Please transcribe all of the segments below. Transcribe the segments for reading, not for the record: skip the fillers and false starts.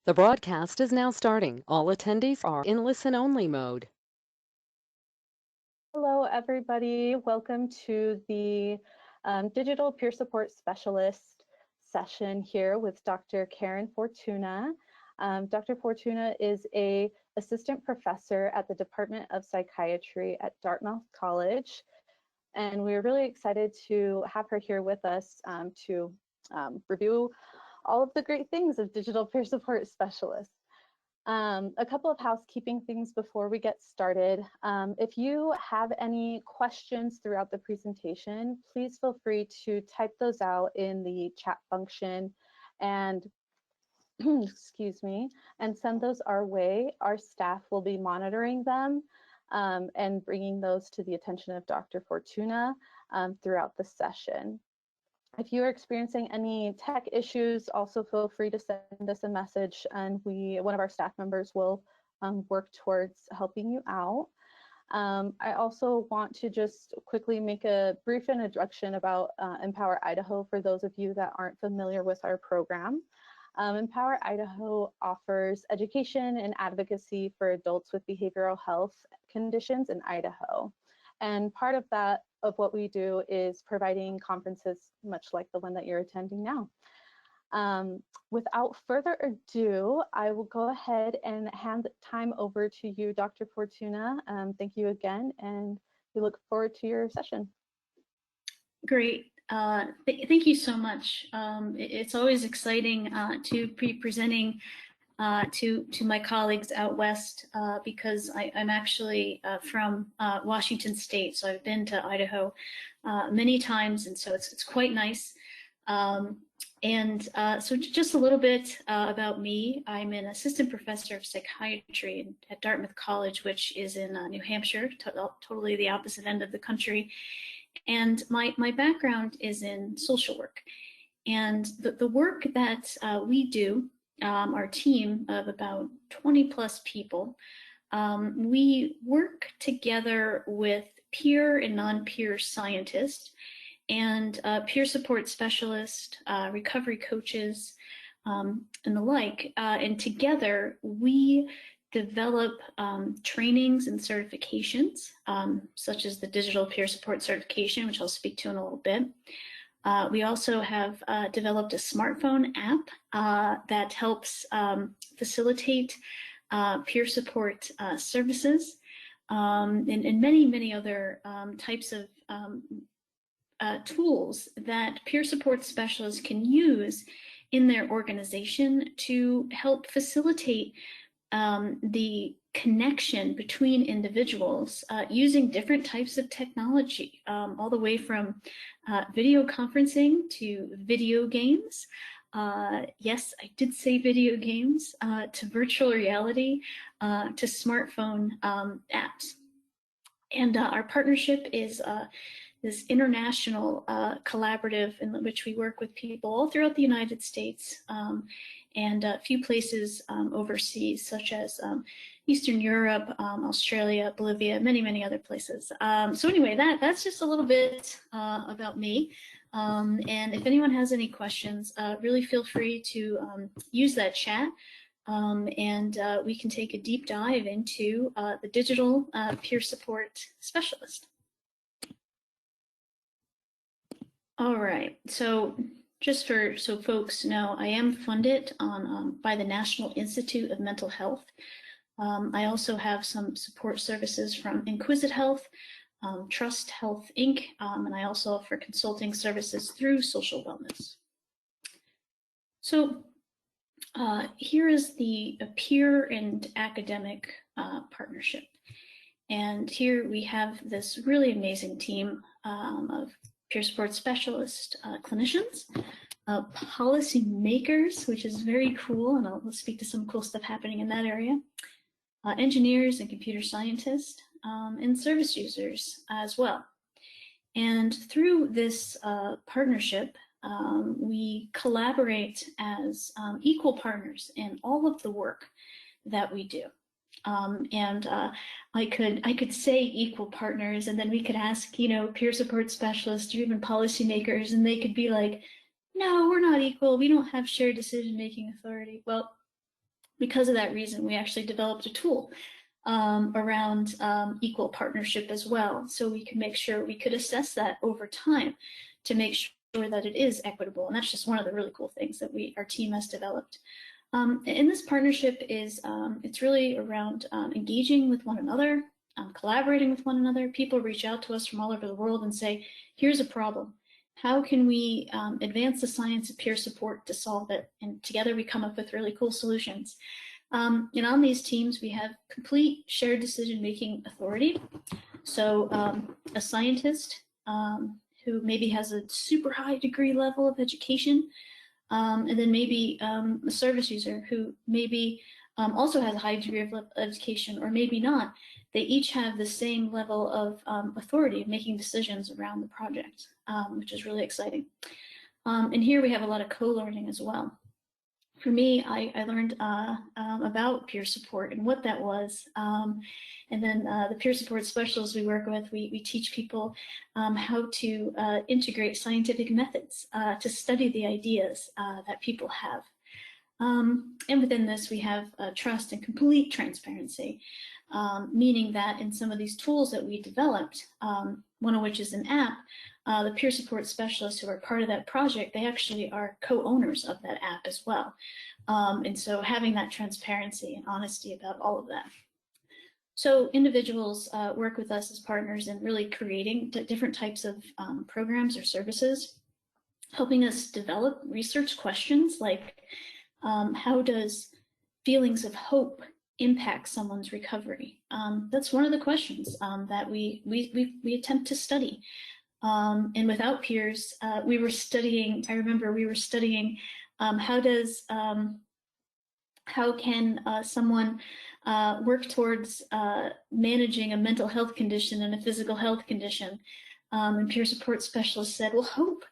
The broadcast is now starting. All attendees are in listen-only mode. Hello, everybody. Welcome to the Digital Peer Support Specialist session here with Dr. Karen Fortuna. Dr. Fortuna is an assistant professor at the Department of Psychiatry at Dartmouth College. And we're really excited to have her here with us to review all of the great things of Digital Peer Support Specialists. A couple of housekeeping things before we get started. If you have any questions throughout the presentation, please feel free to type those out in the chat function and excuse me, and send those our way. Our staff will be monitoring them and bringing those to the attention of Dr. Fortuna throughout the session. If you are experiencing any tech issues, also feel free to send us a message and one of our staff members will work towards helping you out. I also want to just quickly make a brief introduction about Empower Idaho for those of you that aren't familiar with our program. Empower Idaho offers education and advocacy for adults with behavioral health conditions in Idaho. And part of that, of what we do, is providing conferences much like the one that you're attending now. Without further ado, I will go ahead and hand time over to you, Dr. Fortuna. Thank you again, and we look forward to your session. Great. Thank you so much. It's always exciting to be presenting to my colleagues out west because I'm actually from Washington State, so I've been to Idaho many times, and so it's quite nice. So just a little bit about me. I'm an assistant professor of psychiatry at Dartmouth College, which is in New Hampshire, totally the opposite end of the country. And my background is in social work. And the work that we do, our team of about 20 plus people, we work together with peer and non-peer scientists and peer support specialists, recovery coaches, and the like. And together we develop trainings and certifications, such as the Digital Peer Support Certification, which I'll speak to in a little bit. We also have developed a smartphone app that helps facilitate peer support services and many, many other types of tools that peer support specialists can use in their organization to help facilitate the connection between individuals using different types of technology, all the way from video conferencing to video games. Yes, I did say video games, to virtual reality, to smartphone apps. And our partnership is this international collaborative in which we work with people all throughout the United States and a few places overseas, such as Eastern Europe, Australia, Bolivia, many, many other places. So anyway, that's just a little bit about me. And if anyone has any questions, really feel free to use that chat. And we can take a deep dive into the digital peer support specialist. All right, so just so folks know, I am funded by the National Institute of Mental Health. I also have some support services from Inquisit Health, Trust Health Inc., and I also offer consulting services through Social Wellness. So here is the peer and academic partnership. And here we have this really amazing team of peer support specialists, clinicians, policy makers, which is very cool, and I'll speak to some cool stuff happening in that area, engineers and computer scientists, and service users as well. And through this partnership, we collaborate as equal partners in all of the work that we do. I could say equal partners, and then we could ask, peer support specialists or even policymakers, and they could be like, no, we're not equal. We don't have shared decision-making authority. Well, because of that reason, we actually developed a tool around equal partnership as well. So we could make sure we could assess that over time to make sure that it is equitable. And that's just one of the really cool things that our team has developed. And this partnership is, it's really around engaging with one another, collaborating with one another. People reach out to us from all over the world and say, here's a problem. How can we advance the science of peer support to solve it? And together we come up with really cool solutions. And on these teams, we have complete shared decision-making authority. So a scientist who maybe has a super high degree level of education, and then maybe a service user who maybe also has a high degree of education, or maybe not. They each have the same level of authority of making decisions around the project, which is really exciting. And here we have a lot of co-learning as well. For me, I learned about peer support and what that was. And then the peer support specialists we work with, we teach people how to integrate scientific methods to study the ideas that people have. And within this, we have trust and complete transparency, meaning that in some of these tools that we developed, one of which is an app, the peer support specialists who are part of that project, they actually are co-owners of that app as well. And so having that transparency and honesty about all of that. So individuals work with us as partners in really creating different types of programs or services, helping us develop research questions like how does feelings of hope impact someone's recovery? That's one of the questions that we attempt to study. And without peers, we were studying, I remember we were studying how can someone work towards managing a mental health condition and a physical health condition? And peer support specialists said, well, hope.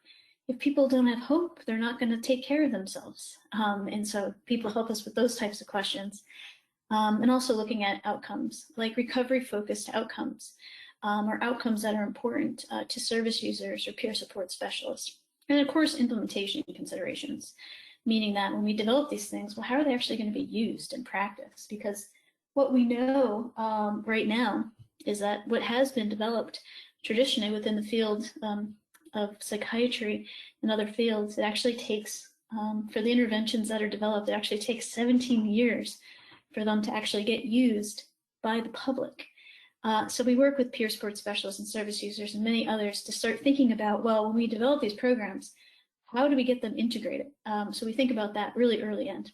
If people don't have hope, they're not going to take care of themselves. And so people help us with those types of questions. And also looking at outcomes, like recovery-focused outcomes, or outcomes that are important to service users or peer support specialists. And of course, implementation considerations, meaning that when we develop these things, well, how are they actually going to be used in practice? Because what we know right now is that what has been developed traditionally within the field of psychiatry and other fields, it actually takes, for the interventions that are developed, it actually takes 17 years for them to actually get used by the public. So we work with peer support specialists and service users and many others to start thinking about, well, when we develop these programs, how do we get them integrated? So we think about that really early end.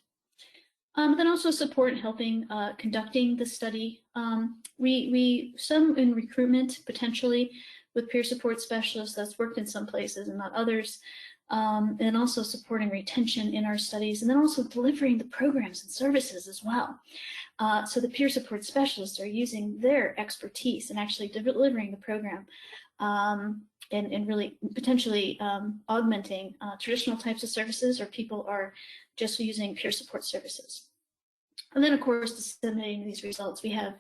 Then also support in helping conducting the study. Some in recruitment potentially with peer support specialists, that's worked in some places and not others. And also supporting retention in our studies, and then also delivering the programs and services as well. So the peer support specialists are using their expertise and actually delivering the program and really potentially augmenting traditional types of services, or people are just using peer support services. And then of course, disseminating these results, we have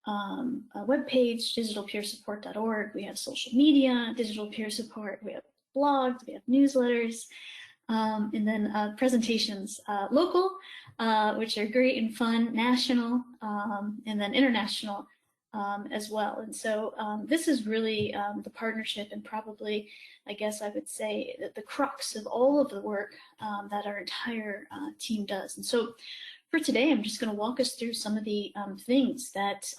a webpage, digitalpeersupport.org, we have social media, digital peer support, we have blogs, we have newsletters, and then presentations, local, which are great and fun, national, and then international as well. And so this is really the partnership, and probably, I guess I would say, that the crux of all of the work that our entire team does. And so for today, I'm just going to walk us through some of the things that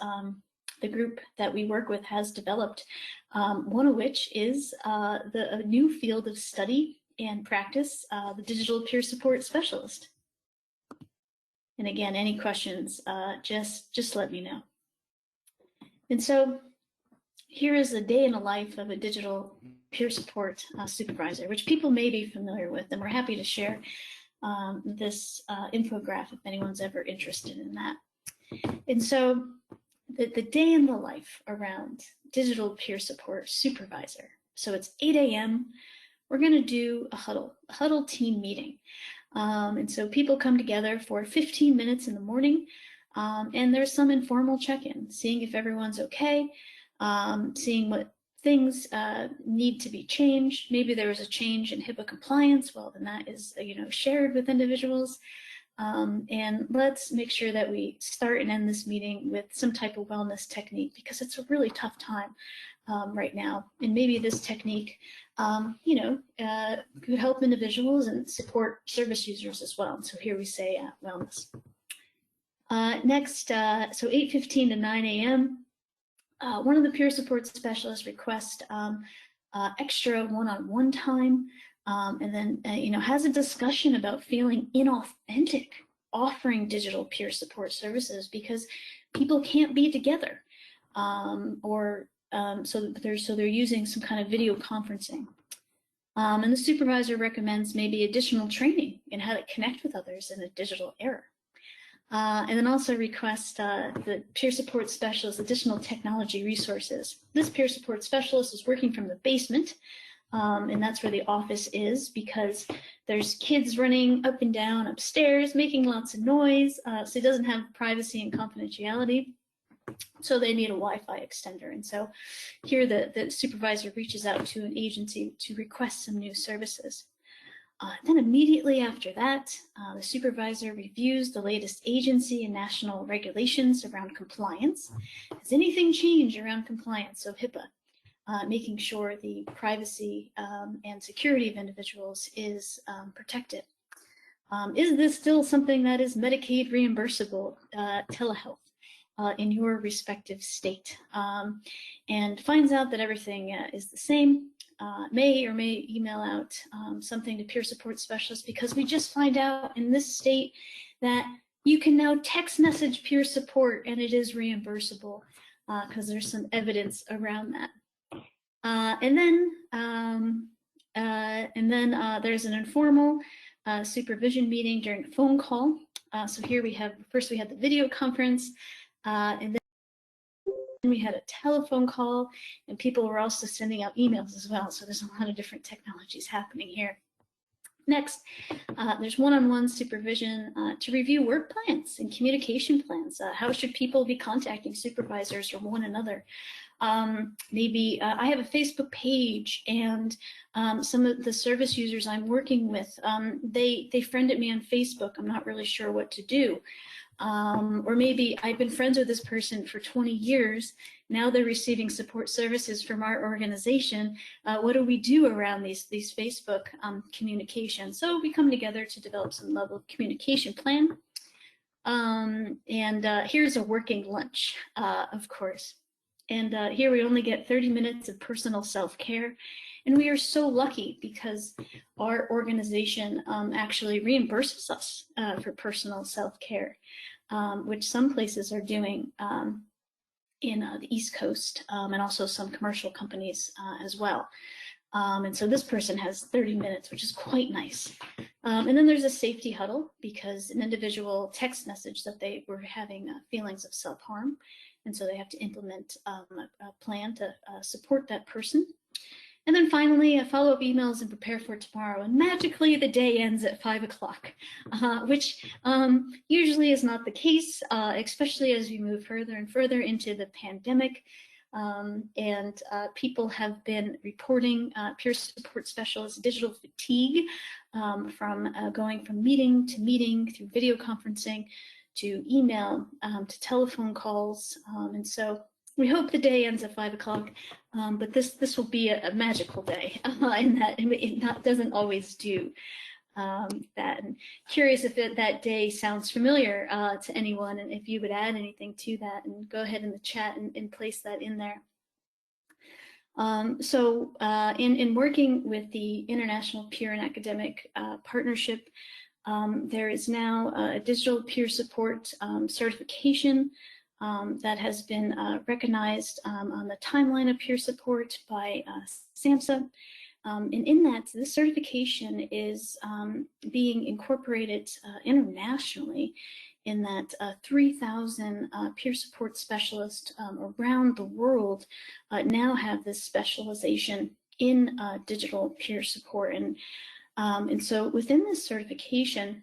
the group that we work with has developed, one of which is a new field of study and practice, the digital peer support specialist. And again, any questions, just let me know. And so here is a day in the life of a digital peer support supervisor, which people may be familiar with, and we're happy to share this infographic if anyone's ever interested in that. And so the day in the life around digital peer support supervisor. So it's 8 a.m. We're going to do a huddle team meeting. And so people come together for 15 minutes in the morning, and there's some informal check-in, seeing if everyone's okay, seeing what things need to be changed. Maybe there was a change in HIPAA compliance. Well, then that is shared with individuals. And let's make sure that we start and end this meeting with some type of wellness technique, because it's a really tough time right now. And maybe this technique, could help individuals and support service users as well. And so here we say wellness. Next, so 8:15 to 9 a.m., one of the peer support specialists requests extra one-on-one time, and then has a discussion about feeling inauthentic offering digital peer support services because people can't be together, so they're using some kind of video conferencing. And the supervisor recommends maybe additional training in how to connect with others in a digital era. And then also request the peer support specialist additional technology resources. This peer support specialist is working from the basement, and that's where the office is, because there's kids running up and down upstairs, making lots of noise, so it doesn't have privacy and confidentiality. So they need a Wi-Fi extender. And so here the supervisor reaches out to an agency to request some new services. Then immediately after that, the supervisor reviews the latest agency and national regulations around compliance. Has anything changed around compliance of HIPAA? Making sure the privacy and security of individuals is protected. Is this still something that is Medicaid reimbursable, telehealth, in your respective state? And finds out that everything is the same. May email out something to peer support specialists, because we just find out in this state that you can now text message peer support and it is reimbursable, because there's some evidence around that. And then there's an informal supervision meeting during a phone call. So here we had the video conference, and then we had a telephone call, and people were also sending out emails as well. So there's a lot of different technologies happening here. Next, there's one-on-one supervision to review work plans and communication plans. How should people be contacting supervisors or one another? Maybe I have a Facebook page, and some of the service users I'm working with, they friended me on Facebook. I'm not really sure what to do. Or maybe I've been friends with this person for 20 years. Now they're receiving support services from our organization. What do we do around these Facebook communications? So we come together to develop some level of communication plan. Here's a working lunch, of course. And here we only get 30 minutes of personal self-care. And we are so lucky because our organization actually reimburses us for personal self-care, which some places are doing in the East Coast, and also some commercial companies as well. And so this person has 30 minutes, which is quite nice. And then there's a safety huddle, because an individual text message that they were having feelings of self-harm. And so they have to implement a plan to support that person. And then finally, follow-up emails and prepare for tomorrow. And magically, the day ends at 5 o'clock, which usually is not the case, especially as we move further and further into the pandemic. People have been reporting peer support specialists digital fatigue from going from meeting to meeting through video conferencing to email to telephone calls. And so we hope the day ends at 5 o'clock, but this will be a magical day in that it doesn't always do that. And curious if that day sounds familiar to anyone, and if you would add anything to that, and go ahead in the chat and place that in there. In working with the International Peer and Academic Partnership, there is now a digital peer support certification that has been recognized on the timeline of peer support by SAMHSA. And in that, this certification is being incorporated internationally, in that 3,000 peer support specialists around the world now have this specialization in digital peer support. And so within this certification,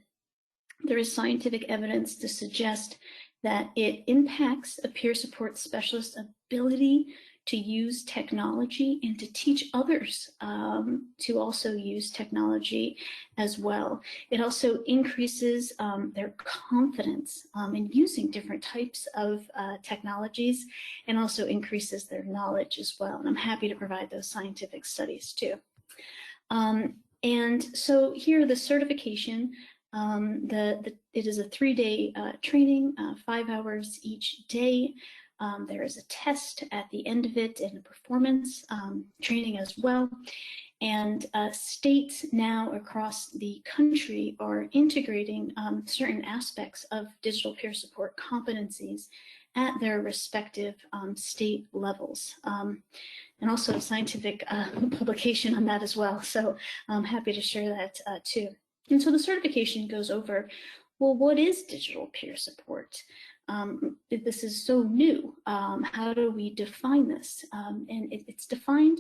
there is scientific evidence to suggest that it impacts a peer support specialist's ability to use technology and to teach others to also use technology as well. It also increases their confidence in using different types of technologies, and also increases their knowledge as well. And I'm happy to provide those scientific studies too. And so here, the certification, it is a 3-day training, 5 hours each day. There is a test at the end of it and a performance training as well. And states now across the country are integrating certain aspects of digital peer support competencies at their respective state levels. And also a scientific publication on that as well. So I'm happy to share that too. And so the certification goes over, well, what is digital peer support? This is so new. How do we define this? And it's defined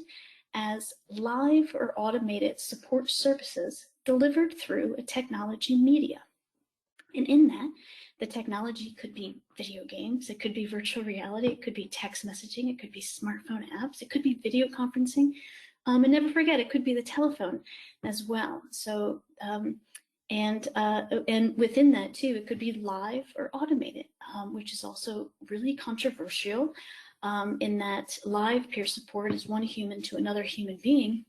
as live or automated support services delivered through a technology media. And in that, the technology could be video games, it could be virtual reality, it could be text messaging, it could be smartphone apps, it could be video conferencing, and never forget, it could be the telephone as well. So, and within that too, it could be live or automated, which is also really controversial in that live peer support is one human to another human being.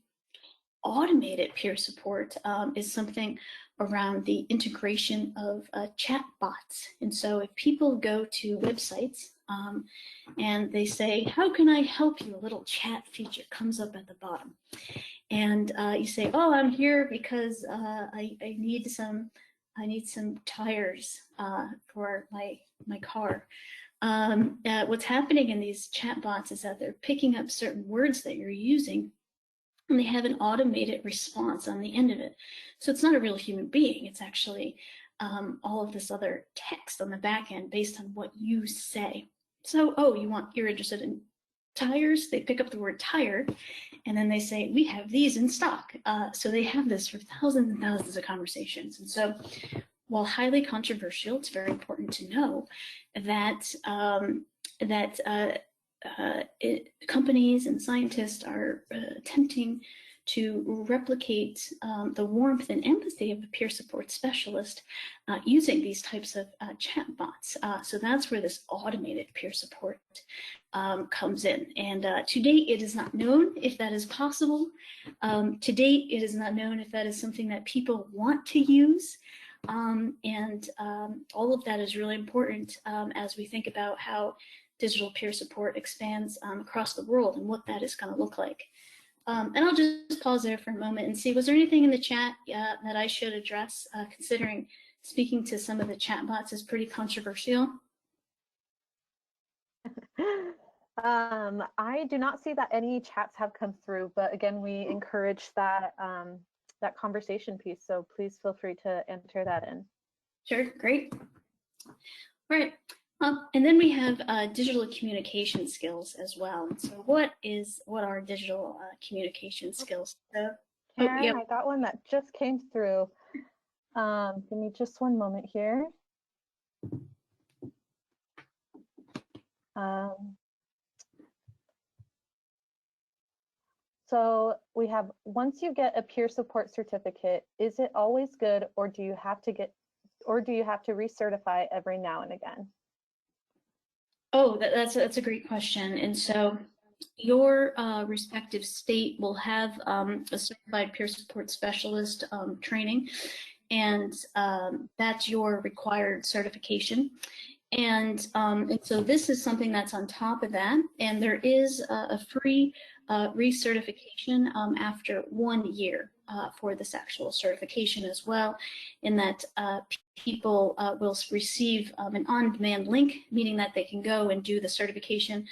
Automated peer support is something around the integration of chat bots. And so if people go to websites and they say, how can I help you? A little chat feature comes up at the bottom. And you say, oh, I'm here because I need some tires for my car. What's happening in these chat bots is that they're picking up certain words that you're using, and they have an automated response on the end of it. So it's not a real human being. It's actually all of this other text on the back end based on what you say. So, oh, you're interested in tires? They pick up the word tire, and then they say, we have these in stock. So they have this for thousands and thousands of conversations. And so while highly controversial, it's very important to know that companies and scientists are attempting to replicate the warmth and empathy of a peer support specialist using these types of chatbots. So that's where this automated peer support comes in. And to date, it is not known if that is possible. To date, it is not known if that is something that people want to use. And all of that is really important as we think about how digital peer support expands across the world and what that is going to look like. And I'll just pause there for a moment and see, was there anything in the chat that I should address, considering speaking to some of the chat bots is pretty controversial? I do not see that any chats have come through, but again, we encourage that that conversation piece. So please feel free to enter that in. Sure, great. All right. And then we have digital communication skills as well. And so what are digital communication skills? So, Karen, I got one that just came through. Give me just one moment here. So we have, once you get a peer support certificate, is it always good, or do you have to recertify every now and again? Oh, that's a great question. And so your respective state will have a certified peer support specialist training, and that's your required certification. And so this is something that's on top of that, and there is a free recertification after 1 year for this actual certification as well, in that people will receive an on-demand link, meaning that they can go and do the certification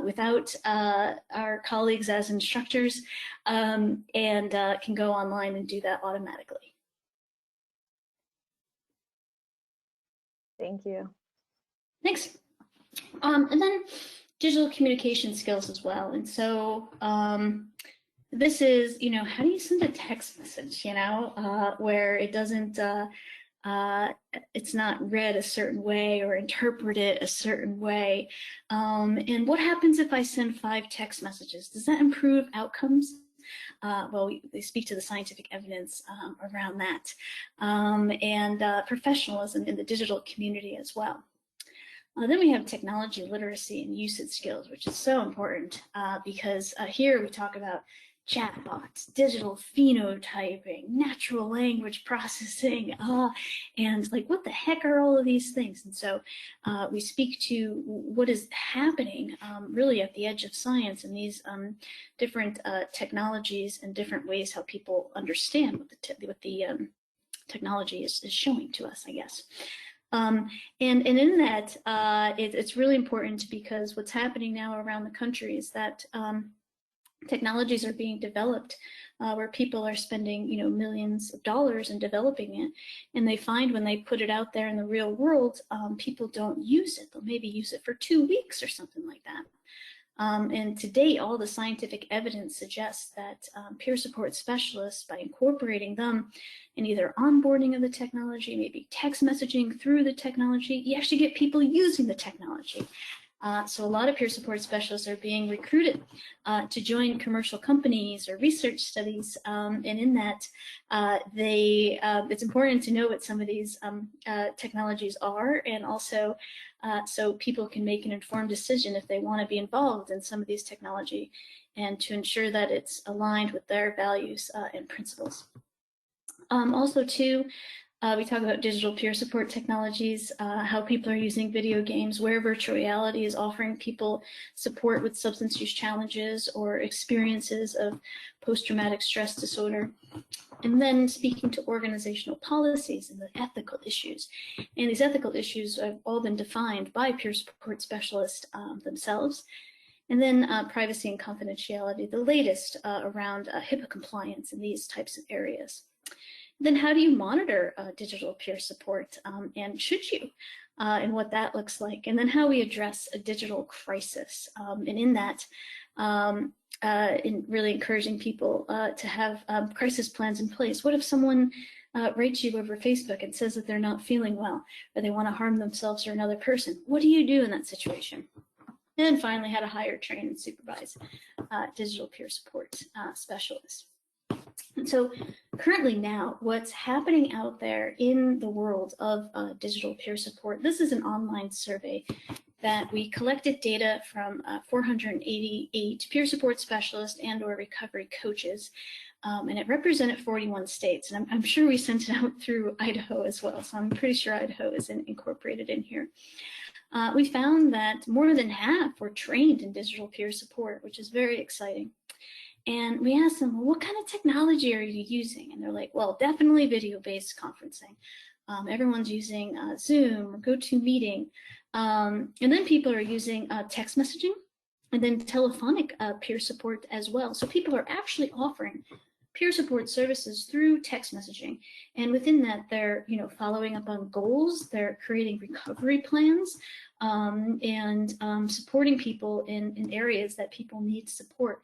without our colleagues as instructors, and can go online and do that automatically. Thank you. Thanks. And then digital communication skills as well. And so this is, how do you send a text message, where it doesn't it's not read a certain way or interpreted a certain way. And what happens if I send 5 text messages? Does that improve outcomes? Well, they speak to the scientific evidence around that, and professionalism in the digital community as well. Then we have technology literacy and usage skills, which is so important because here we talk about chatbots, digital phenotyping, natural language processing, and like what the heck are all of these things? And so we speak to what is happening really at the edge of science and these different technologies and different ways how people understand what the technology is showing to us, I guess. And in that, it's really important because what's happening now around the country is that technologies are being developed where people are spending, millions of dollars in developing it, and they find when they put it out there in the real world, people don't use it. They'll maybe use it for 2 weeks or something like that. And to date, all the scientific evidence suggests that peer support specialists, by incorporating them in either onboarding of the technology, maybe text messaging through the technology, you actually get people using the technology. So a lot of peer support specialists are being recruited to join commercial companies or research studies, and in that, it's important to know what some of these technologies are, and also so people can make an informed decision if they want to be involved in some of these technology, and to ensure that it's aligned with their values and principles. Also, too, we talk about digital peer support technologies, how people are using video games, where virtual reality is offering people support with substance use challenges or experiences of post-traumatic stress disorder. And then speaking to organizational policies and the ethical issues. And these ethical issues have all been defined by peer support specialists themselves. And then privacy and confidentiality, the latest around HIPAA compliance in these types of areas. Then how do you monitor digital peer support, and should you, and what that looks like, and then how we address a digital crisis, and in that, in really encouraging people to have crisis plans in place. What if someone writes you over Facebook and says that they're not feeling well, or they want to harm themselves or another person? What do you do in that situation? And finally, how to hire, train, and supervise digital peer support specialists. And so currently now, what's happening out there in the world of digital peer support, this is an online survey that we collected data from 488 peer support specialists and or recovery coaches, and it represented 41 states. And I'm sure we sent it out through Idaho as well, so I'm pretty sure Idaho is incorporated in here. We found that more than half were trained in digital peer support, which is very exciting. And we asked them, well, what kind of technology are you using? And they're like, well, definitely video-based conferencing. Everyone's using Zoom or GoToMeeting. And then people are using text messaging and then telephonic peer support as well. So people are actually offering peer support services through text messaging. And within that, they're following up on goals, they're creating recovery plans, and supporting people in areas that people need support.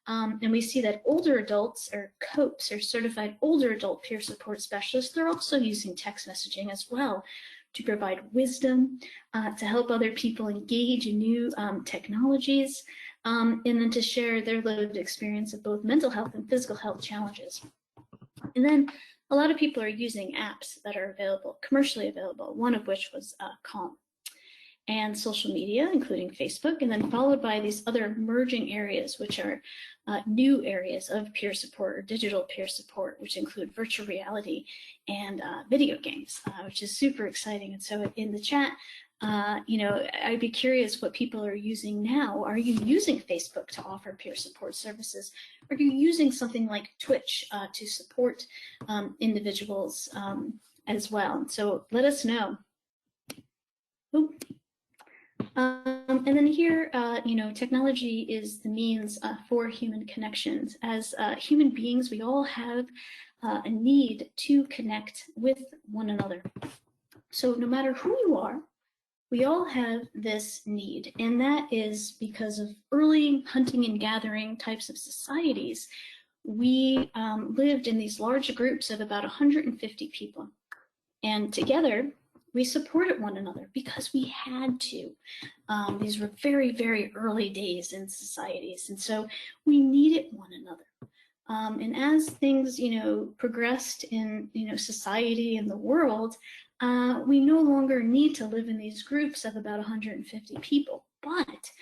And we see that older adults, or COPEs, or certified older adult peer support specialists, they're also using text messaging as well to provide wisdom, to help other people engage in new technologies, and then to share their lived experience of both mental health and physical health challenges. And then a lot of people are using apps that are available, commercially available, one of which was Calm. And social media, including Facebook, and then followed by these other emerging areas, which are new areas of peer support or digital peer support, which include virtual reality and video games, which is super exciting. And so in the chat, I'd be curious what people are using now. Are you using Facebook to offer peer support services? Are you using something like Twitch to support individuals as well? So let us know. Ooh. And then here, technology is the means for human connections. As human beings, we all have a need to connect with one another. So no matter who you are, we all have this need, and that is because of early hunting and gathering types of societies. We lived in these large groups of about 150 people. And together, we supported one another because we had to. These were very, very early days in societies, and so we needed one another. And as things, progressed in, society and the world, we no longer need to live in these groups of about 150 people. But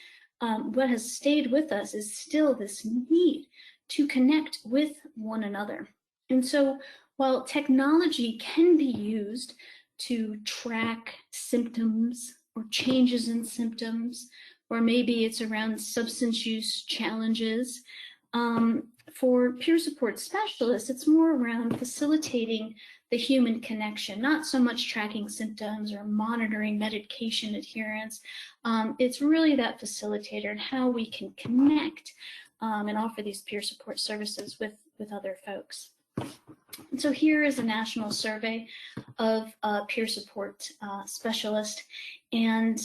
what has stayed with us is still this need to connect with one another. And so while technology can be used to track symptoms or changes in symptoms, or maybe it's around substance use challenges, for peer support specialists, it's more around facilitating the human connection, not so much tracking symptoms or monitoring medication adherence. It's really that facilitator and how we can connect and offer these peer support services with other folks. And so here is a national survey of peer support specialists, and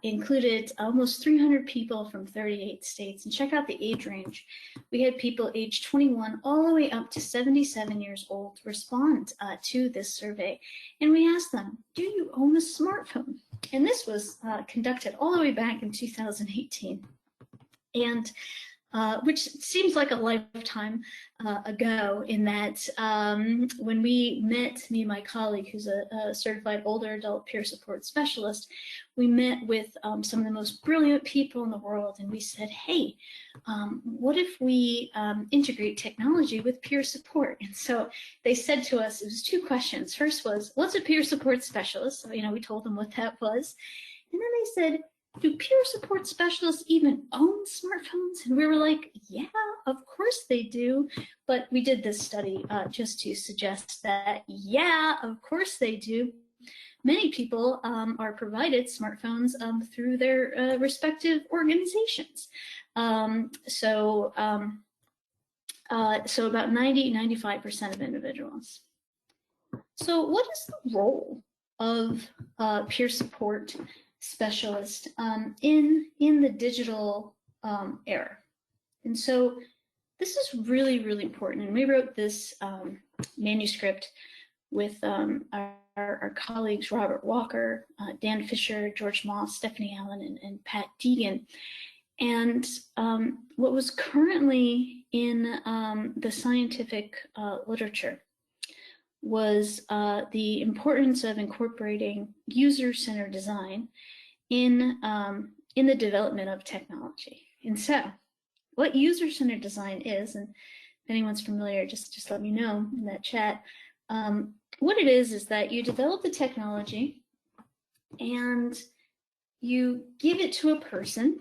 included almost 300 people from 38 states. And check out the age range. We had people aged 21 all the way up to 77 years old respond to this survey. And we asked them, do you own a smartphone? And this was conducted all the way back in 2018. And which seems like a lifetime ago, in that when we met, me and my colleague, who's a certified older adult peer support specialist, we met with some of the most brilliant people in the world, and we said, hey, what if we integrate technology with peer support? And so they said to us, it was two questions. First was, what's a peer support specialist? So, we told them what that was. And then they said, do peer support specialists even own smartphones? And we were like, yeah, of course they do. But we did this study just to suggest that, yeah, of course they do. Many people are provided smartphones through their respective organizations. So about 90–95% of individuals. So what is the role of peer support specialist in the digital era? And so this is really, really important. And we wrote this manuscript with our colleagues, Robert Walker, Dan Fisher, George Moss, Stephanie Allen, and Pat Deegan. And what was currently in the scientific literature was the importance of incorporating user-centered design in the development of technology. And so what user-centered design is, and if anyone's familiar, just let me know in that chat. What it is that you develop the technology and you give it to a person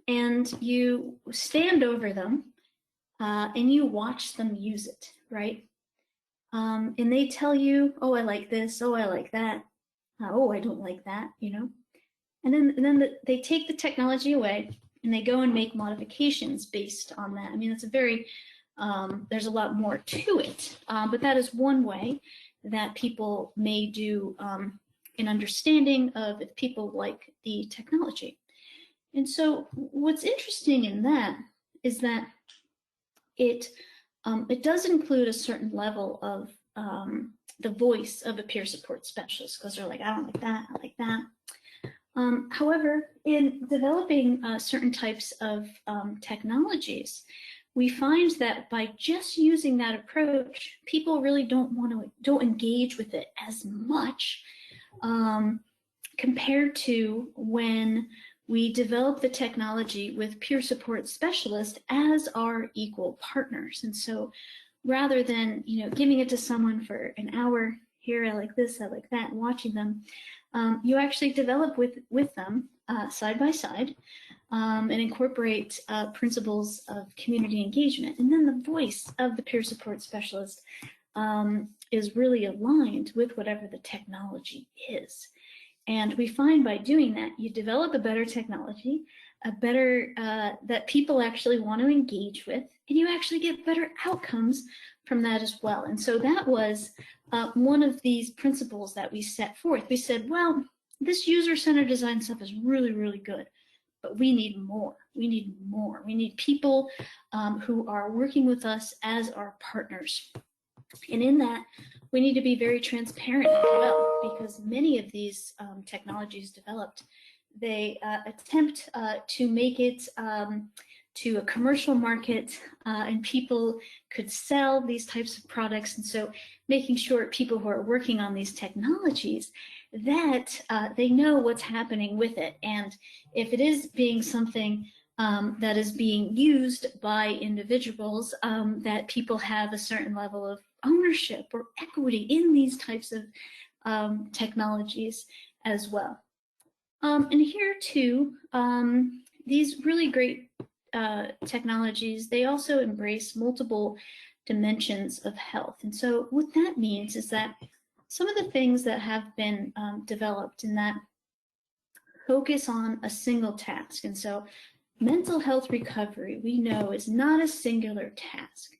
and you stand over them and you watch them use it, right? And they tell you, oh, I like this, oh, I like that, oh, I don't like that, And then they take the technology away and they go and make modifications based on that. I mean, it's a very, there's a lot more to it, but that is one way that people may do an understanding of if people like the technology. And so what's interesting in that is that it does include a certain level of the voice of a peer support specialist, because they're like, I don't like that, I like that. However, in developing certain types of technologies, we find that by just using that approach, people really don't engage with it as much compared to when we develop the technology with peer support specialists as our equal partners. And so rather than giving it to someone for an hour, here I like this, I like that, and watching them, you actually develop with them side by side and incorporate principles of community engagement. And then the voice of the peer support specialist is really aligned with whatever the technology is. And we find by doing that, you develop a better technology, a better that people actually want to engage with, and you actually get better outcomes from that as well. And so that was one of these principles that we set forth. We said, well, this user-centered design stuff is really, really good, but we need more. We need more. We need people who are working with us as our partners. And in that, we need to be very transparent as well, because many of these technologies developed, they attempt to make it to a commercial market, and people could sell these types of products. And so making sure people who are working on these technologies that they know what's happening with it. And if it is being something that is being used by individuals, that people have a certain level of ownership or equity in these types of technologies as well. And here too, these really great technologies, they also embrace multiple dimensions of health. And so what that means is that some of the things that have been developed in that focus on a single task. And so mental health recovery, we know, is not a singular task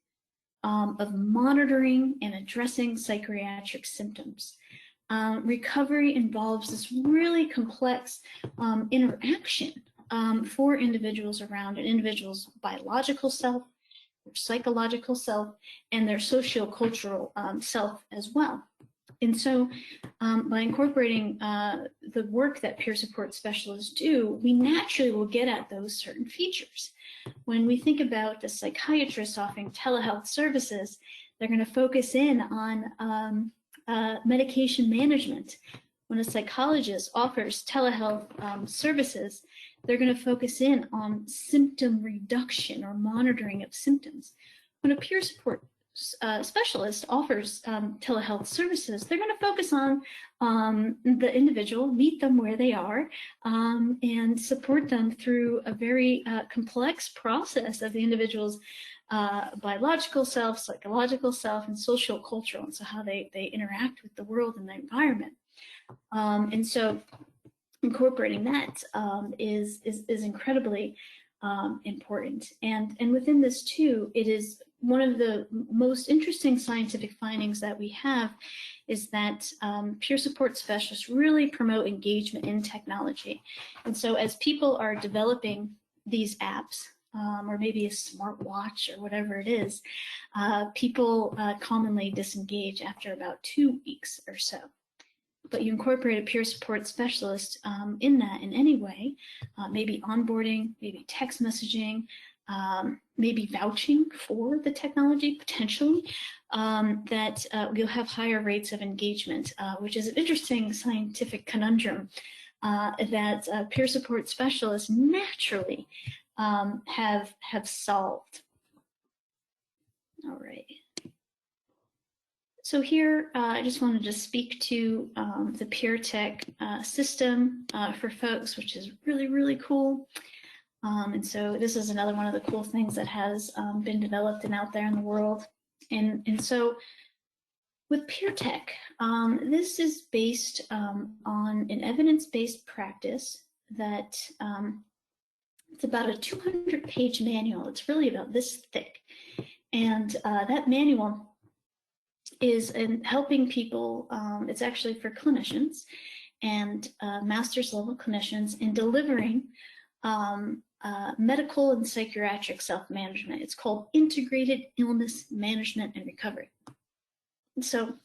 of monitoring and addressing psychiatric symptoms. Recovery involves this really complex interaction for individuals around an individual's biological self, their psychological self, and their socio-cultural self as well. And so by incorporating the work that peer support specialists do, we naturally will get at those certain features. When we think about the psychiatrists offering telehealth services, they're going to focus in on medication management. When a psychologist offers telehealth services, they're going to focus in on symptom reduction or monitoring of symptoms. When a peer support specialist offers telehealth services, they're going to focus on the individual, meet them where they are, and support them through a very complex process of the individual's biological self, psychological self, and social cultural, and so how they interact with the world and the environment. And so incorporating that is incredibly important. And within this too, it is one of the most interesting scientific findings that we have is that peer support specialists really promote engagement in technology. And so as people are developing these apps, or maybe a smartwatch or whatever it is, people commonly disengage after about 2 weeks or so. But you incorporate a peer support specialist in that in any way, maybe onboarding, maybe text messaging, maybe vouching for the technology potentially, that you'll have higher rates of engagement, which is an interesting scientific conundrum that peer support specialists naturally have solved. All right. So here, I just wanted to speak to the PeerTech system for folks, which is really, really cool. And so this is another one of the cool things that has been developed and out there in the world. And so with PeerTech, this is based on an evidence-based practice that it's about a 200-page manual. It's really about this thick. And that manual is in helping people, it's actually for clinicians and master's level clinicians in delivering medical and psychiatric self-management. It's called Integrated Illness Management and Recovery. And so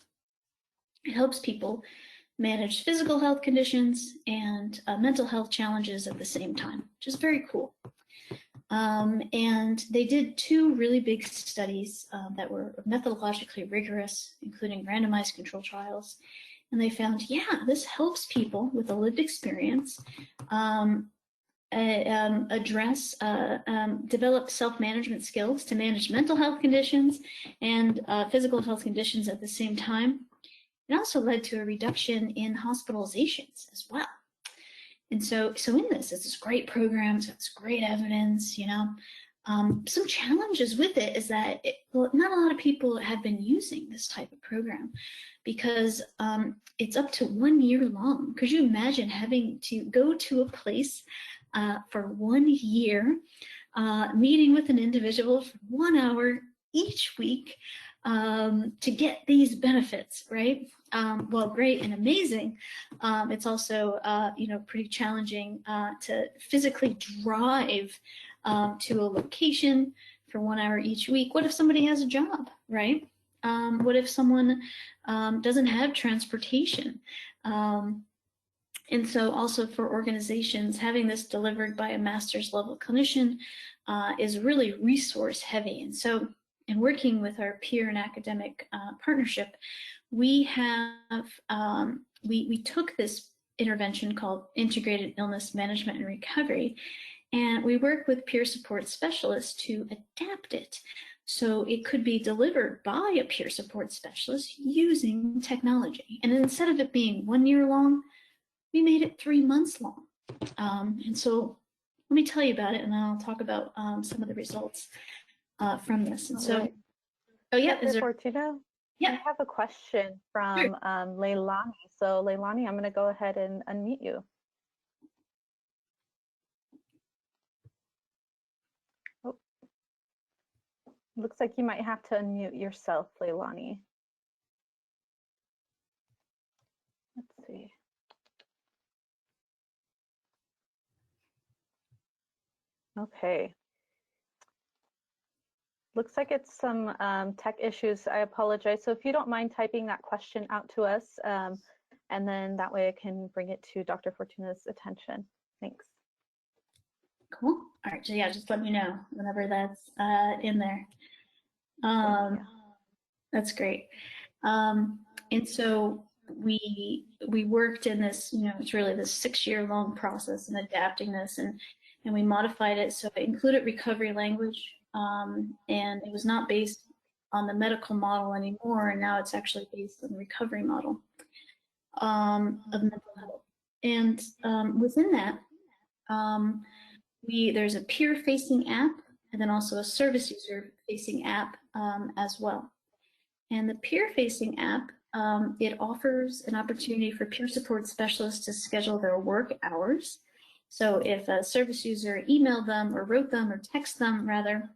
it helps people manage physical health conditions and mental health challenges at the same time, which is very cool. And they did 2 really big studies that were methodologically rigorous, including randomized control trials. And they found, yeah, this helps people with a lived experience address, develop self-management skills to manage mental health conditions and physical health conditions at the same time. It also led to a reduction in hospitalizations as well. And so in this, it's this great program, so it's great evidence, you know. Some challenges with it is that not a lot of people have been using this type of program because it's up to 1 year long. Could you imagine having to go to a place for 1 year, meeting with an individual for 1 hour each week to get these benefits, right? Well, great and amazing. It's also, you know, pretty challenging to physically drive to a location for 1 hour each week. What if somebody has a job, right? What if someone doesn't have transportation? And so also for organizations, having this delivered by a master's level clinician is really resource heavy. And so in working with our peer and academic partnership, we have, we took this intervention called Integrated Illness Management and Recovery, and we work with peer support specialists to adapt it so it could be delivered by a peer support specialist using technology. And instead of it being 1 year long, we made it 3 months long. And so let me tell you about it, and then I'll talk about some of the results from this. And so, right. oh yeah, Dr. Fortuna, yeah. I have a question from Leilani. So Leilani, I'm going to go ahead and unmute you. Oh. Looks like you might have to unmute yourself, Leilani. Let's see. Okay. Looks like it's some tech issues. I apologize. So if you don't mind typing that question out to us, and then that way I can bring it to Dr. Fortuna's attention. Thanks. Cool. All right. So yeah, just let me know whenever that's in there. That's great. And so we worked in this, you know, it's really this 6-year-long process in adapting this, and we modified it so it included recovery language, and it was not based on the medical model anymore, and now it's actually based on the recovery model of mental health. And within that, there's a peer-facing app, and then also a service user-facing app as well. And the peer-facing app, it offers an opportunity for peer support specialists to schedule their work hours. So if a service user emailed them or wrote them or texted them rather,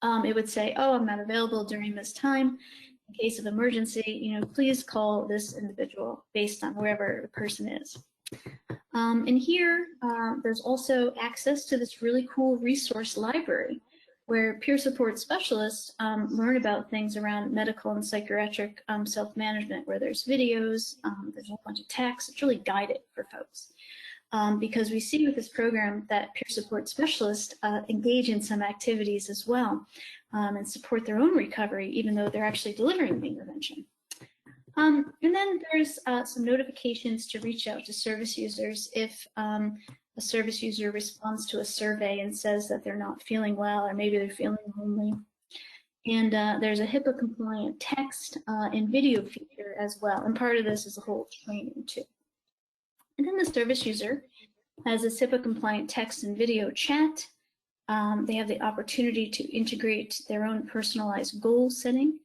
it would say, oh, I'm not available during this time. In case of emergency, you know, please call this individual based on wherever the person is. And here, there's also access to this really cool resource library where peer support specialists learn about things around medical and psychiatric self-management, where there's videos, there's a whole bunch of text. It's really guided for folks. Because we see with this program that peer support specialists engage in some activities as well and support their own recovery, even though they're actually delivering the intervention. And then there's some notifications to reach out to service users if a service user responds to a survey and says that they're not feeling well, or maybe they're feeling lonely. And there's a HIPAA compliant text and video feature as well. And part of this is a whole training too. And then the service user has a HIPAA compliant text and video chat. They have the opportunity to integrate their own personalized goal setting.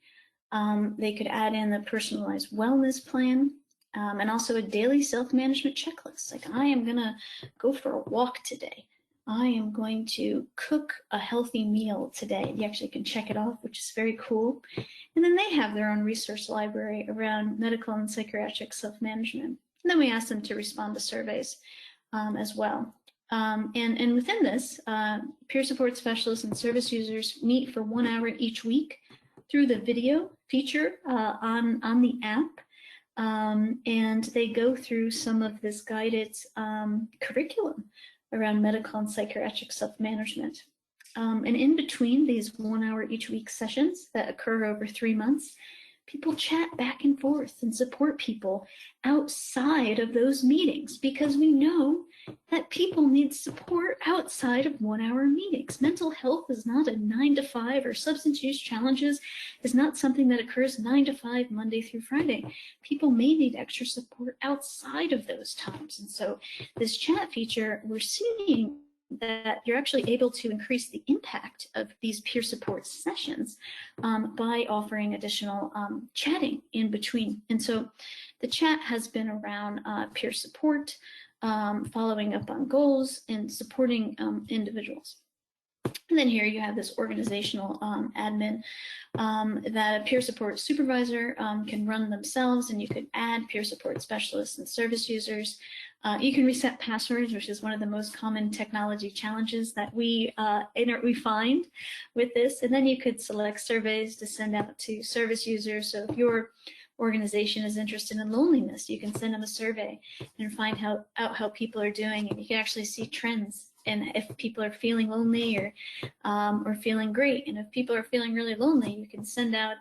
They could add in the personalized wellness plan and also a daily self-management checklist. Like, I am gonna go for a walk today. I am going to cook a healthy meal today. You actually can check it off, which is very cool. And then they have their own resource library around medical and psychiatric self-management. And then we ask them to respond to surveys as well. And within this, peer support specialists and service users meet for 1 hour each week through the video feature on the app. And they go through some of this guided curriculum around medical and psychiatric self-management. And in between these 1 hour each week sessions that occur over 3 months, people chat back and forth and support people outside of those meetings, because we know that people need support outside of 1 hour meetings. Mental health is not a 9 to 5, or substance use challenges is not something that occurs 9 to 5, Monday through Friday. People may need extra support outside of those times. And so this chat feature, we're seeing that you're actually able to increase the impact of these peer support sessions by offering additional chatting in between. And so the chat has been around peer support, following up on goals, and supporting individuals. And And then here you have this organizational admin that a peer support supervisor can run themselves, and you could add peer support specialists and service users. You can reset passwords, which is one of the most common technology challenges that we find with this. And then you could select surveys to send out to service users. So if your organization is interested in loneliness, you can send them a survey and find out how people are doing, and you can actually see trends. And if people are feeling lonely or feeling great, and if people are feeling really lonely, you can send out,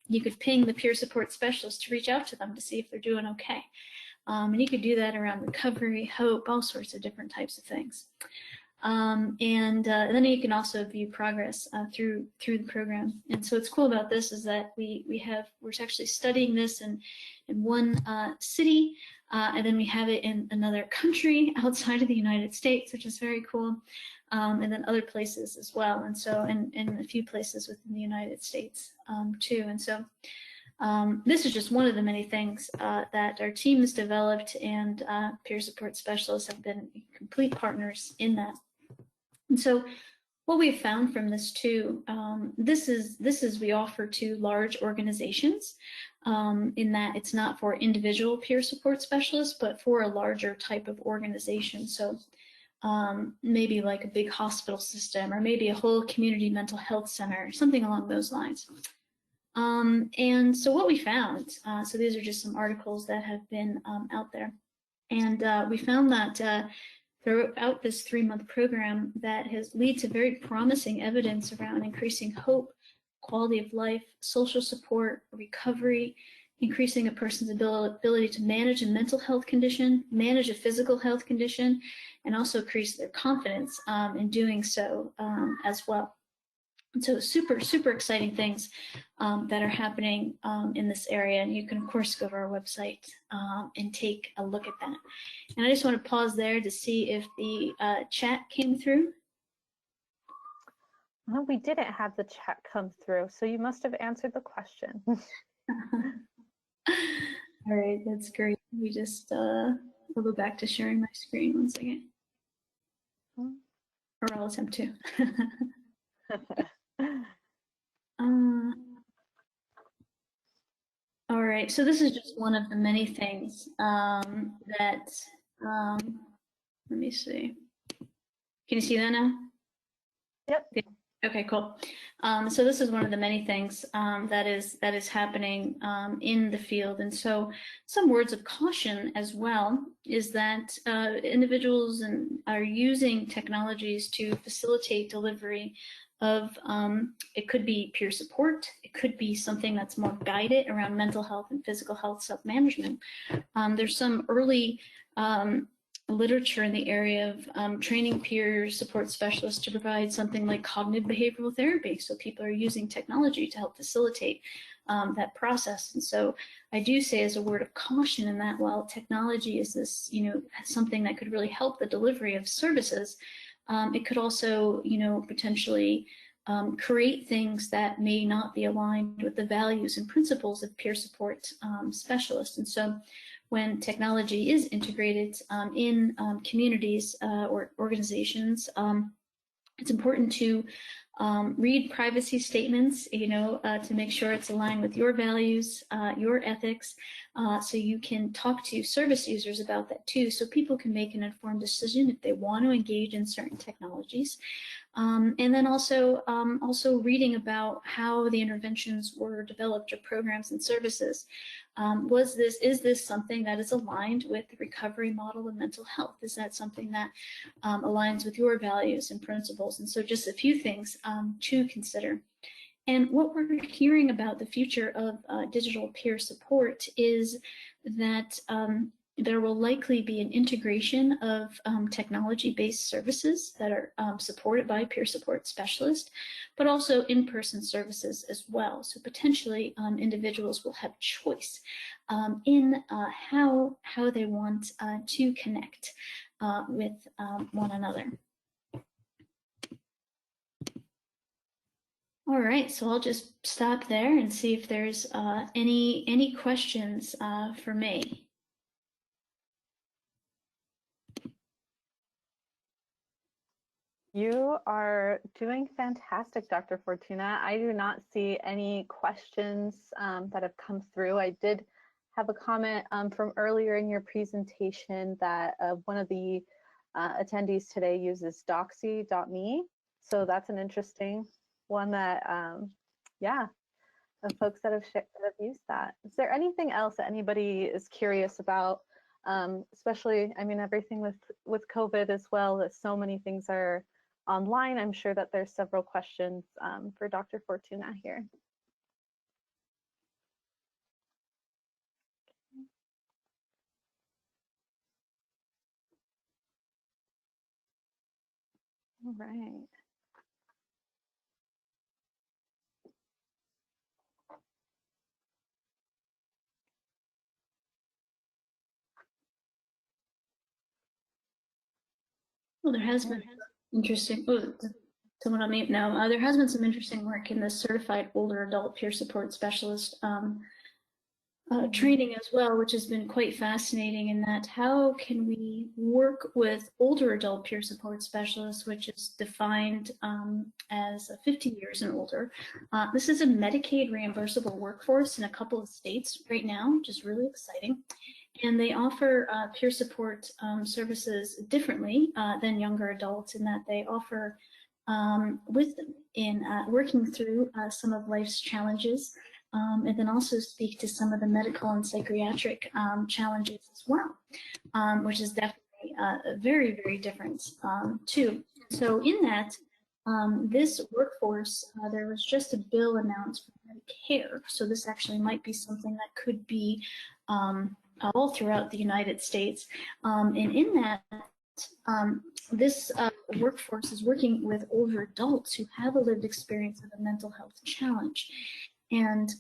you could ping the peer support specialist to reach out to them to see if they're doing okay. And you could do that around recovery, hope, all sorts of different types of things. And then you can also view progress through the program. And so what's cool about this is that we're actually studying this in one city, and then we have it in another country outside of the United States, which is very cool, and then other places as well. And so, and a few places within the United States too. And so this is just one of the many things that our team has developed, and peer support specialists have been complete partners in that. And so what we've found from this too, this is we offer to large organizations in that it's not for individual peer support specialists, but for a larger type of organization. So maybe like a big hospital system, or maybe a whole community mental health center, something along those lines. And so what we found, so these are just some articles that have been out there, and we found that throughout this 3-month program that has led to very promising evidence around increasing hope, quality of life, social support, recovery, increasing a person's ability to manage a mental health condition, manage a physical health condition, and also increase their confidence in doing so as well. And so super, super exciting things that are happening in this area. And you can, of course, go to our website and take a look at that. And I just want to pause there to see if the chat came through. Well, we didn't have the chat come through, so you must have answered the question. All right, that's great. We just, I'll go back to sharing my screen 1 second. Or I'll attempt to. All right, so this is just one of the many things that, let me see. Can you see that now? Yep. Okay, cool. So this is one of the many things that is happening in the field. And so some words of caution as well is that individuals are using technologies to facilitate delivery of, it could be peer support, it could be something that's more guided around mental health and physical health self-management. There's some early literature in the area of training peer support specialists to provide something like cognitive behavioral therapy. So people are using technology to help facilitate that process. And so I do say as a word of caution in that while technology is this, something that could really help the delivery of services, it could also, potentially create things that may not be aligned with the values and principles of peer support specialists. And so when technology is integrated in communities or organizations, it's important to read privacy statements, to make sure it's aligned with your values, your ethics, so you can talk to service users about that too, so people can make an informed decision if they want to engage in certain technologies. And then also reading about how the interventions were developed or programs and services. Is this something that is aligned with the recovery model of mental health? Is that something that aligns with your values and principles? And so just a few things to consider. And what we're hearing about the future of digital peer support is that there will likely be an integration of technology-based services that are supported by peer support specialists, but also in-person services as well. So potentially individuals will have choice in how they want to connect with one another. All right, so I'll just stop there and see if there's any questions for me. You are doing fantastic, Dr. Fortuna. I do not see any questions that have come through. I did have a comment from earlier in your presentation that one of the attendees today uses doxy.me. So that's an interesting one that, yeah, of folks that have used that. Is there anything else that anybody is curious about? Especially, I mean, everything with COVID as well, that so many things are online. I'm sure that there's several questions for Dr. Fortuna here. All right. Well, there has been interesting, someone on mute now. There has been some interesting work in the certified older adult peer support specialist training as well, which has been quite fascinating in that how can we work with older adult peer support specialists, which is defined as 50 years and older. This is a Medicaid reimbursable workforce in a couple of states right now, which is really exciting. And they offer peer support services differently than younger adults in that they offer wisdom in working through some of life's challenges, and then also speak to some of the medical and psychiatric challenges as well, which is definitely very, very different too. So in that, this workforce, there was just a bill announced for Medicare. So this actually might be something that could be all throughout the United States. And in that, this workforce is working with older adults who have a lived experience of a mental health challenge. And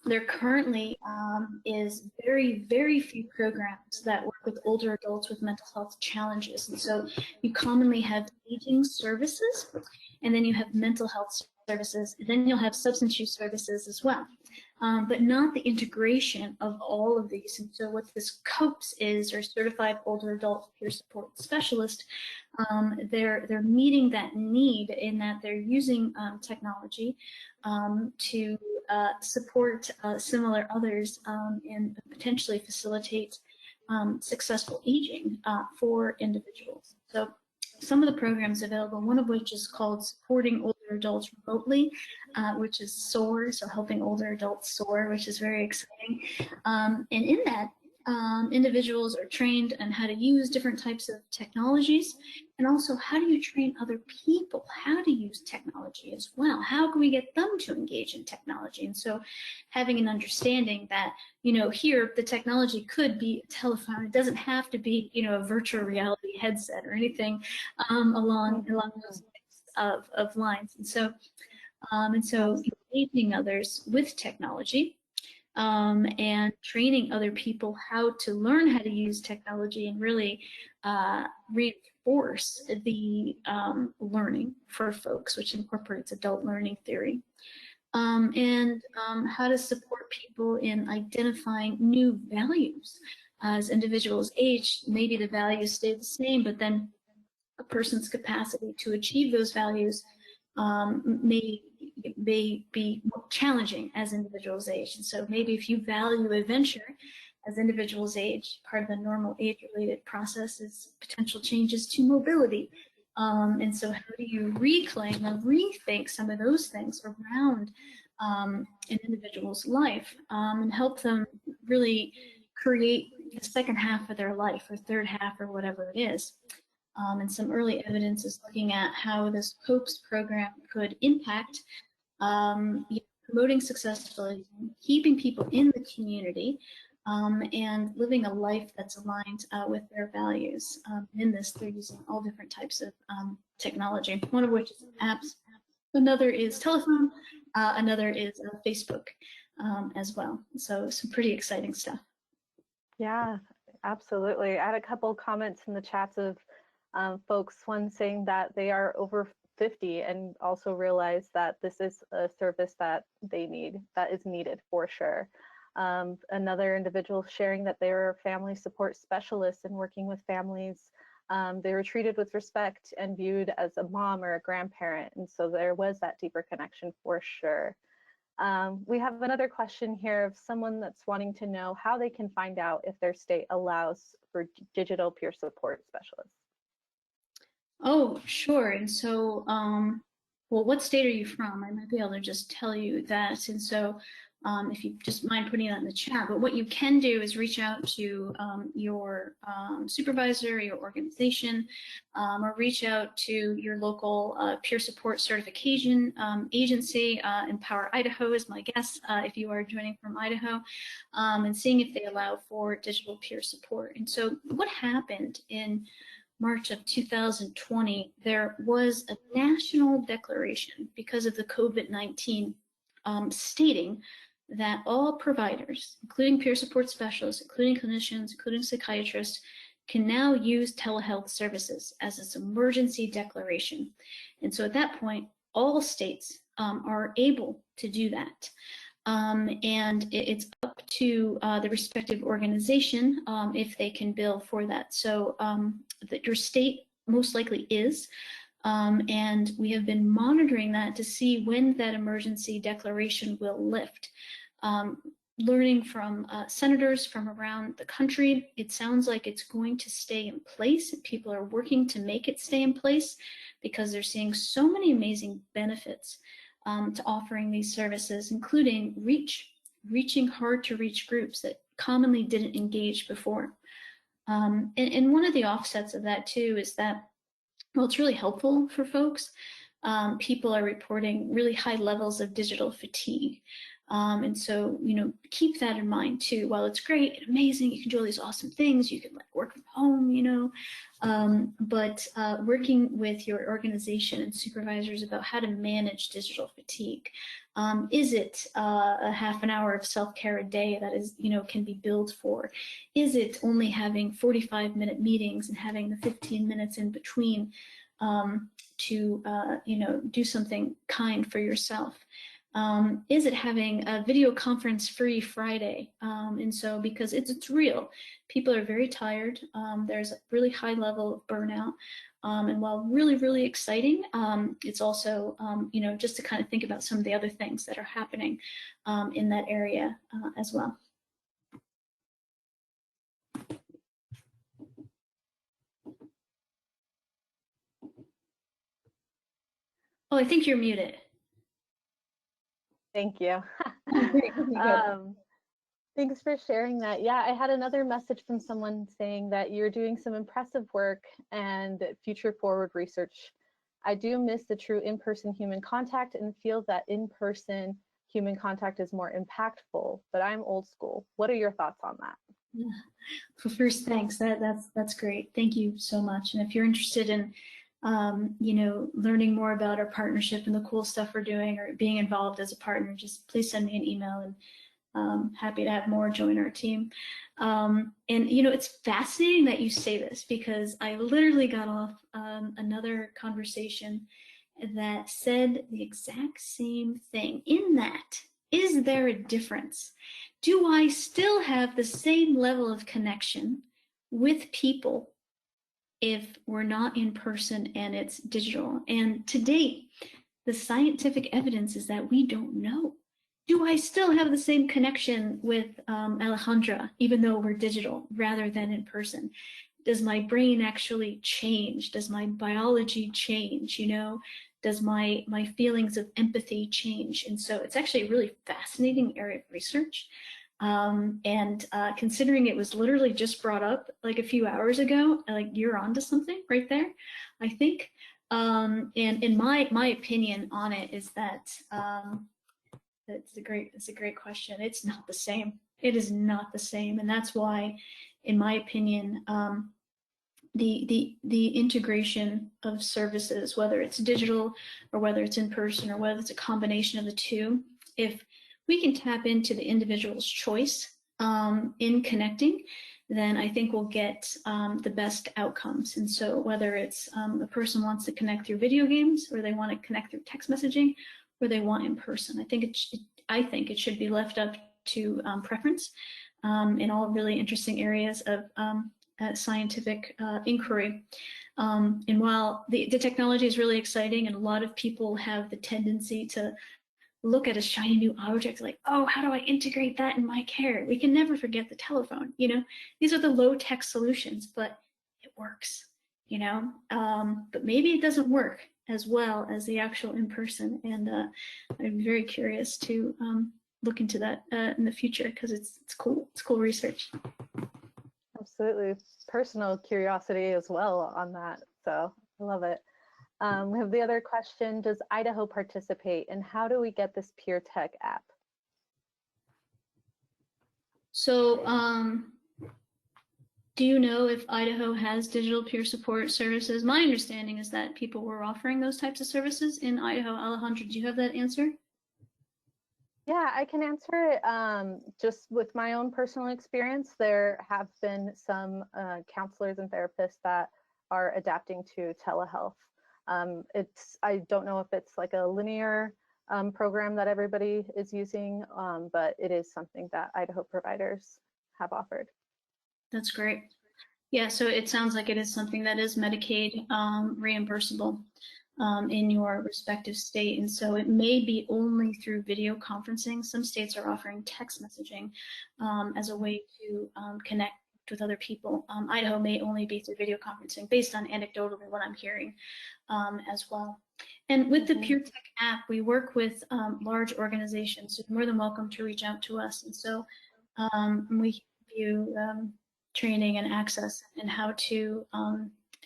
there currently is very, very few programs that work with older adults with mental health challenges. And so you commonly have aging services, and then you have mental health services, and then you'll have substance use services as well. But not the integration of all of these. And so what this COPS is, or Certified Older Adult Peer Support Specialist, they're meeting that need in that they're using technology to support similar others and potentially facilitate successful aging for individuals. So some of the programs available, one of which is called Supporting Older Adults Remotely, which is SOAR, so helping older adults soar, which is very exciting. And in that, individuals are trained on how to use different types of technologies, and also how do you train other people how to use technology as well? How can we get them to engage in technology? And so having an understanding that, you know, here the technology could be a telephone. It doesn't have to be, you know, a virtual reality headset or anything along those types of lines. And so engaging others with technology, and training other people how to learn how to use technology and really reinforce the learning for folks, which incorporates adult learning theory. And how to support people in identifying new values. As individuals age, maybe the values stay the same, but then a person's capacity to achieve those values may be more challenging as individuals age. And so maybe if you value adventure as individuals age, part of the normal age-related process is potential changes to mobility. And so how do you reclaim and rethink some of those things around an individual's life and help them really create the second half of their life or third half or whatever it is. And some early evidence is looking at how this COPES program could impact promoting successful, keeping people in the community, and living a life that's aligned with their values. In this, they're using all different types of technology, one of which is apps, another is telephone, another is Facebook as well. So some pretty exciting stuff. Yeah, absolutely. I had a couple comments in the chats of folks, one saying that they are over 50 and also realize that this is a service that they need, that is needed for sure. Another individual sharing that they're family support specialists and working with families They were treated with respect and viewed as a mom or a grandparent. And so there was that deeper connection for sure. We have another question here of someone that's wanting to know how they can find out if their state allows for digital peer support specialists. Oh, sure. And so, well, what state are you from? I might be able to just tell you that. And so, if you just mind putting that in the chat, but what you can do is reach out to your supervisor, your organization, or reach out to your local peer support certification agency. Empower Idaho is my guess if you are joining from Idaho, and seeing if they allow for digital peer support. And so what happened in March of 2020, there was a national declaration because of the COVID-19 stating that all providers, including peer support specialists, including clinicians, including psychiatrists, can now use telehealth services as this emergency declaration. And so at that point, all states are able to do that. And it's up to the respective organization if they can bill for that. So that your state most likely is, and we have been monitoring that to see when that emergency declaration will lift. Learning from senators from around the country, it sounds like it's going to stay in place. People are working to make it stay in place because they're seeing so many amazing benefits to offering these services, including reaching hard to reach groups that commonly didn't engage before. And one of the offsets of that too is that, well, it's really helpful for folks. People are reporting really high levels of digital fatigue. And so, you know, keep that in mind too. While it's great and amazing, you can do all these awesome things, you can like work from home, you know, but working with your organization and supervisors about how to manage digital fatigue. Is it a half an hour of self-care a day that is, you know, can be billed for? Is it only having 45-minute meetings and having the 15 minutes in between to, you know, do something kind for yourself? Is it having a video conference free Friday? And so because it's real, people are very tired. There's a really high level of burnout. And while really, really exciting, it's also, you know, just to kind of think about some of the other things that are happening in that area as well. Oh, I think you're muted. Thank you. Thanks for sharing that. Yeah, I had another message from someone saying that you're doing some impressive work and future forward research. I do miss the true in-person human contact and feel that in-person human contact is more impactful, but I'm old school. What are your thoughts on that? Yeah. Well, first, thanks. That's great. Thank you so much. And if you're interested in you know, learning more about our partnership and the cool stuff we're doing or being involved as a partner, just please send me an email, and happy to have more join our team. And, you know, it's fascinating that you say this because I literally got off another conversation that said the exact same thing. In that, is there a difference? Do I still have the same level of connection with people if we're not in person and it's digital? And to date, the scientific evidence is that we don't know. Do I still have the same connection with Alejandra, even though we're digital rather than in person? Does my brain actually change? Does my biology change? You know, does my feelings of empathy change? And so it's actually a really fascinating area of research. And considering it was literally just brought up like a few hours ago, like you're onto something right there, I think. And in my opinion on it is that it's a great question. It's not the same. It is not the same, and that's why, in my opinion, the integration of services, whether it's digital or whether it's in person or whether it's a combination of the two, if we can tap into the individual's choice in connecting, then I think we'll get the best outcomes. And so whether it's a person wants to connect through video games, or they want to connect through text messaging, or they want in person, I think it should be left up to preference in all really interesting areas of scientific inquiry. And while the technology is really exciting, and a lot of people have the tendency to look at a shiny new object like, oh, how do I integrate that in my care? We can never forget the telephone. You know, these are the low-tech solutions, but it works. You know, but maybe it doesn't work as well as the actual in-person. And I'm very curious to look into that in the future, because it's cool. It's cool research. Absolutely. Personal curiosity as well on that. So I love it. We have the other question. Does Idaho participate, and how do we get this Peer Tech app? So do you know if Idaho has digital peer support services? My understanding is that people were offering those types of services in Idaho. Alejandra, do you have that answer? Yeah, I can answer it just with my own personal experience. There have been some counselors and therapists that are adapting to telehealth. I don't know if it's like a linear program that everybody is using, but it is something that Idaho providers have offered. That's great. Yeah, so it sounds like it is something that is Medicaid reimbursable in your respective state. And so it may be only through video conferencing. Some states are offering text messaging as a way to connect with other people. Idaho may only be through video conferencing, based on anecdotally what I'm hearing as well. And with the Peer Tech app, we work with large organizations, so you're more than welcome to reach out to us. And so we give you training and access and how to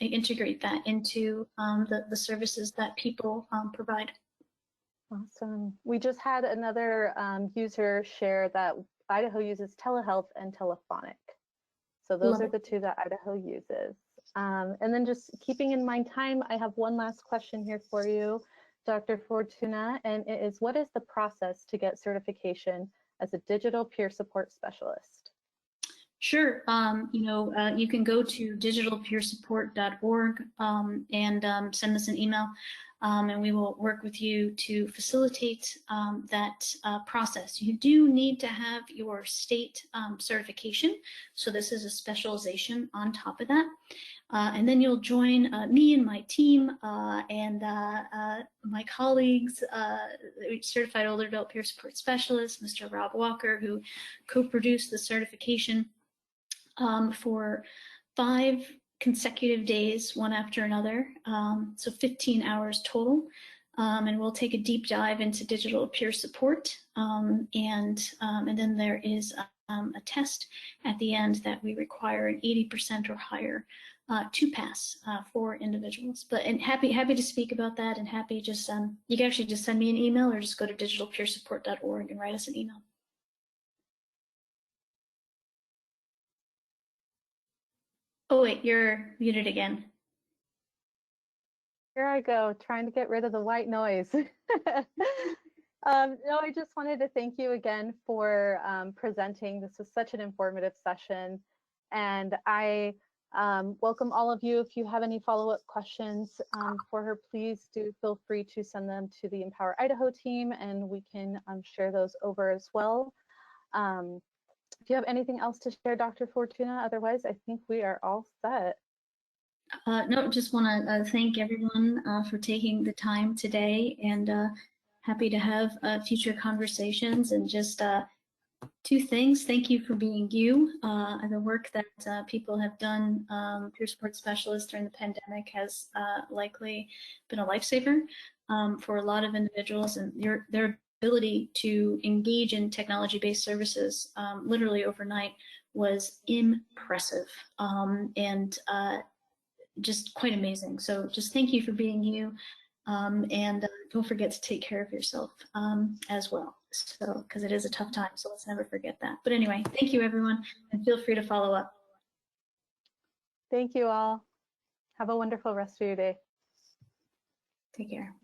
integrate that into the services that people provide. Awesome. We just had another user share that Idaho uses telehealth and telephonic. So those are the two that Idaho uses. And then just keeping in mind time, I have one last question here for you, Dr. Fortuna, and it is, what is the process to get certification as a digital peer support specialist? Sure. You can go to digitalpeersupport.org and send us an email, and we will work with you to facilitate that process. You do need to have your state certification, so this is a specialization on top of that. And then you'll join me and my team and my colleagues, certified older adult peer support specialist, Mr. Rob Walker, who co-produced the certification for 5 consecutive days, one after another, so 15 hours total. And we'll take a deep dive into digital peer support. And then there is a test at the end that we require an 80% or higher to pass for individuals. And happy to speak about that, and happy just, you can actually just send me an email or just go to digitalpeersupport.org and write us an email. Oh wait, you're muted again. Here I go, trying to get rid of the white noise. No, I just wanted to thank you again for presenting. This was such an informative session, and I welcome all of you. If you have any follow-up questions for her, please do feel free to send them to the Empower Idaho team, and we can share those over as well. Do you have anything else to share, Dr. Fortuna? Otherwise, I think we are all set. No, just want to thank everyone for taking the time today, and happy to have future conversations. And just 2 things. Thank you for being you. The work that people have done, peer support specialists during the pandemic, has likely been a lifesaver for a lot of individuals, and their ability to engage in technology-based services literally overnight was impressive and just quite amazing. So just thank you for being you, and don't forget to take care of yourself as well. So, because it is a tough time, so let's never forget that. But anyway, thank you everyone, and feel free to follow up. Thank you all. Have a wonderful rest of your day. Take care.